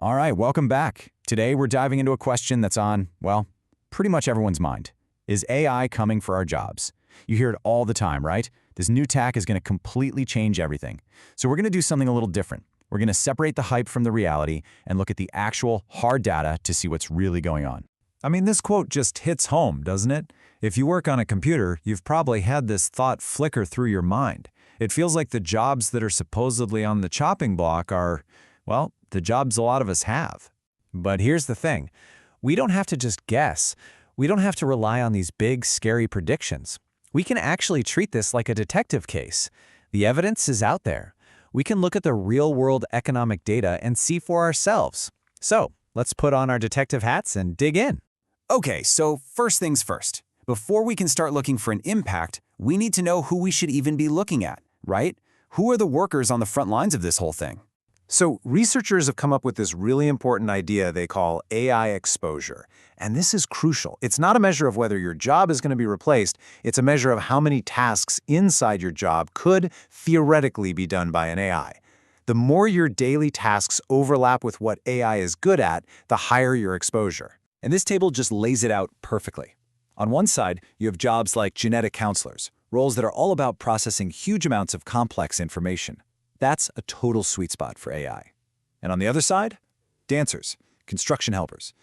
All right, welcome back. Today we're diving into a question that's on, well, pretty much everyone's mind. Is AI coming for our jobs? You hear it all the time, right? This new tech is going to completely change everything. So we're going to do something a little different. We're going to separate the hype from the reality and look at the actual hard data to see what's really going on. I mean, this quote just hits home, doesn't it? If you work on a computer, you've probably had this thought flicker through your mind. It feels like the jobs that are supposedly on the chopping block are, well, the jobs a lot of us have. But here's the thing. We don't have to just guess. We don't have to rely on these big, scary predictions. We can actually treat this like a detective case. The evidence is out there. We can look at the real-world economic data and see for ourselves. So, let's put on our detective hats and dig in. Okay, so first things first. Before we can start looking for an impact, we need to know who we should even be looking at, right? Who are the workers on the front lines of this whole thing? So researchers have come up with this really important idea they call AI exposure. And this is crucial. It's not a measure of whether your job is going to be replaced. It's a measure of how many tasks inside your job could theoretically be done by an AI. The more your daily tasks overlap with what AI is good at, the higher your exposure. And this table just lays it out perfectly. On one side, you have jobs like genetic counselors, roles that are all about processing huge amounts of complex information. That's a total sweet spot for AI. And on the other side, dancers, construction helpers.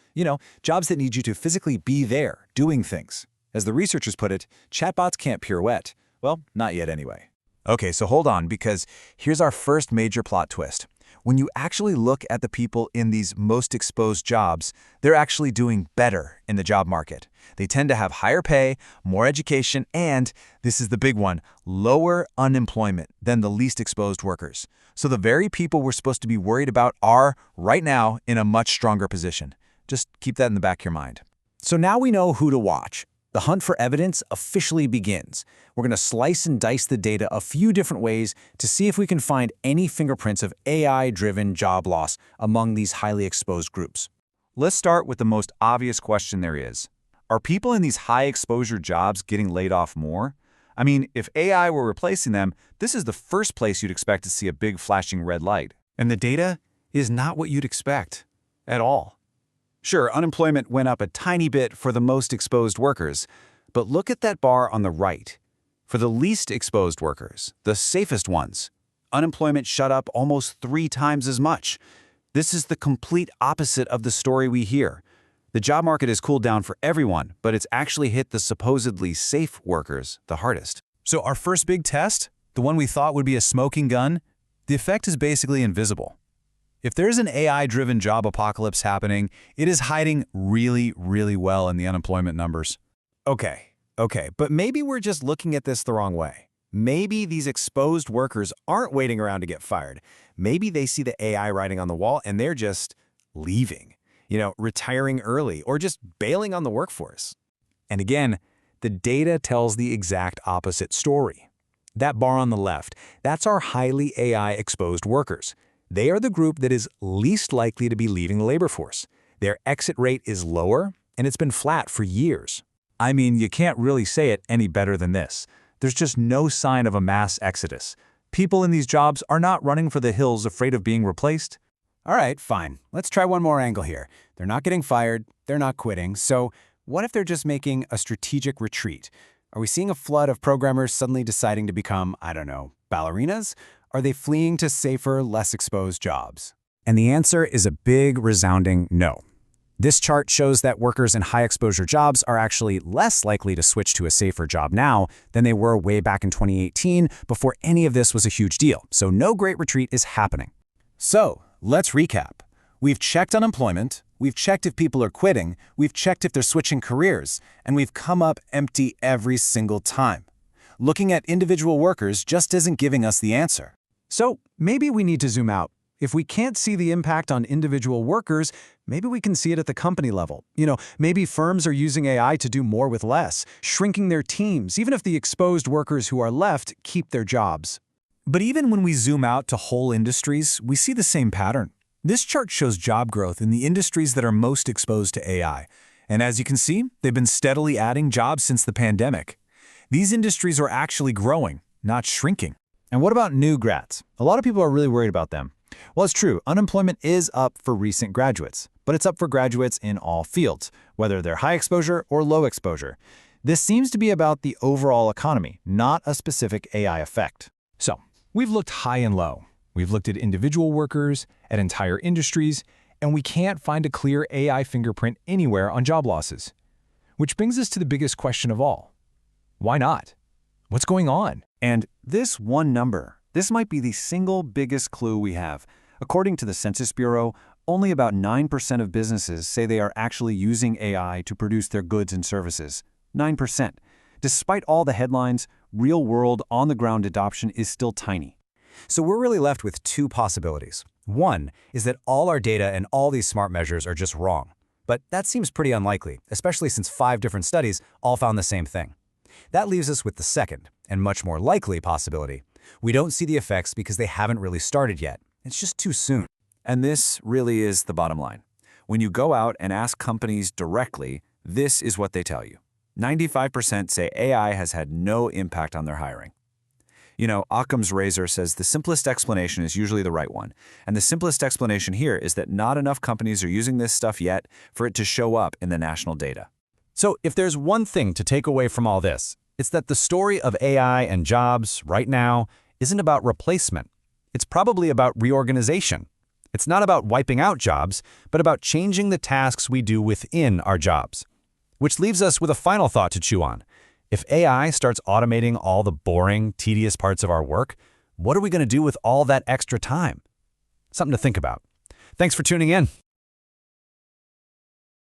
Jobs that need you to physically be there, doing things. As the researchers put it, chatbots can't pirouette. Well, not yet anyway. Okay, so hold on, because here's our first major plot twist. When you actually look at the people in these most exposed jobs, they're actually doing better in the job market. They tend to have higher pay, more education, and, this is the big one, lower unemployment than the least exposed workers. So the very people we're supposed to be worried about are, right now, in a much stronger position. Just keep that in the back of your mind. So now we know who to watch. The hunt for evidence officially begins. We're going to slice and dice the data a few different ways to see if we can find any fingerprints of AI-driven job loss among these highly exposed groups. Let's start with the most obvious question there is. Are people in these high-exposure jobs getting laid off more? I mean, if AI were replacing them, this is the first place you'd expect to see a big flashing red light. And the data is not what you'd expect at all. Sure, unemployment went up a tiny bit for the most exposed workers, but look at that bar on the right. For the least exposed workers, the safest ones, unemployment shot up almost 3 times as much. This is the complete opposite of the story we hear. The job market has cooled down for everyone, but it's actually hit the supposedly safe workers the hardest. So our first big test, the one we thought would be a smoking gun, the effect is basically invisible. If there's an AI-driven job apocalypse happening, it is hiding really, really well in the unemployment numbers. Okay, but maybe we're just looking at this the wrong way. Maybe these exposed workers aren't waiting around to get fired. Maybe they see the AI writing on the wall and they're just leaving, retiring early or just bailing on the workforce. And again, the data tells the exact opposite story. That bar on the left, that's our highly AI-exposed workers. They are the group that is least likely to be leaving the labor force. Their exit rate is lower, and it's been flat for years. I mean, you can't really say it any better than this. There's just no sign of a mass exodus. People in these jobs are not running for the hills afraid of being replaced. All right, fine. Let's try one more angle here. They're not getting fired, they're not quitting, so what if they're just making a strategic retreat? Are we seeing a flood of programmers suddenly deciding to become, ballerinas? Are they fleeing to safer, less exposed jobs? And the answer is a big, resounding no. This chart shows that workers in high-exposure jobs are actually less likely to switch to a safer job now than they were way back in 2018 before any of this was a huge deal. So no great retreat is happening. So, let's recap. We've checked unemployment, we've checked if people are quitting, we've checked if they're switching careers, and we've come up empty every single time. Looking at individual workers just isn't giving us the answer. So maybe we need to zoom out. If we can't see the impact on individual workers, maybe we can see it at the company level. Maybe firms are using AI to do more with less, shrinking their teams, even if the exposed workers who are left keep their jobs. But even when we zoom out to whole industries, we see the same pattern. This chart shows job growth in the industries that are most exposed to AI. And as you can see, they've been steadily adding jobs since the pandemic. These industries are actually growing, not shrinking. And what about new grads? A lot of people are really worried about them. Well, it's true. Unemployment is up for recent graduates, but it's up for graduates in all fields, whether they're high exposure or low exposure. This seems to be about the overall economy, not a specific AI effect. So, we've looked high and low. We've looked at individual workers, at entire industries, and we can't find a clear AI fingerprint anywhere on job losses. Which brings us to the biggest question of all. Why not? What's going on? And this one number, this might be the single biggest clue we have. According to the Census Bureau, only about 9% of businesses say they are actually using AI to produce their goods and services. 9%. Despite all the headlines, real-world, on-the-ground adoption is still tiny. So we're really left with two possibilities. One is that all our data and all these smart measures are just wrong. But that seems pretty unlikely, especially since 5 different studies all found the same thing. That leaves us with the second, and much more likely possibility. We don't see the effects because they haven't really started yet. It's just too soon. And this really is the bottom line. When you go out and ask companies directly, this is what they tell you. 95% say AI has had no impact on their hiring. You know, Occam's razor says the simplest explanation is usually the right one. And the simplest explanation here is that not enough companies are using this stuff yet for it to show up in the national data. So if there's one thing to take away from all this, it's that the story of AI and jobs right now isn't about replacement. It's probably about reorganization. It's not about wiping out jobs, but about changing the tasks we do within our jobs. Which leaves us with a final thought to chew on. If AI starts automating all the boring, tedious parts of our work, what are we going to do with all that extra time? Something to think about. Thanks for tuning in.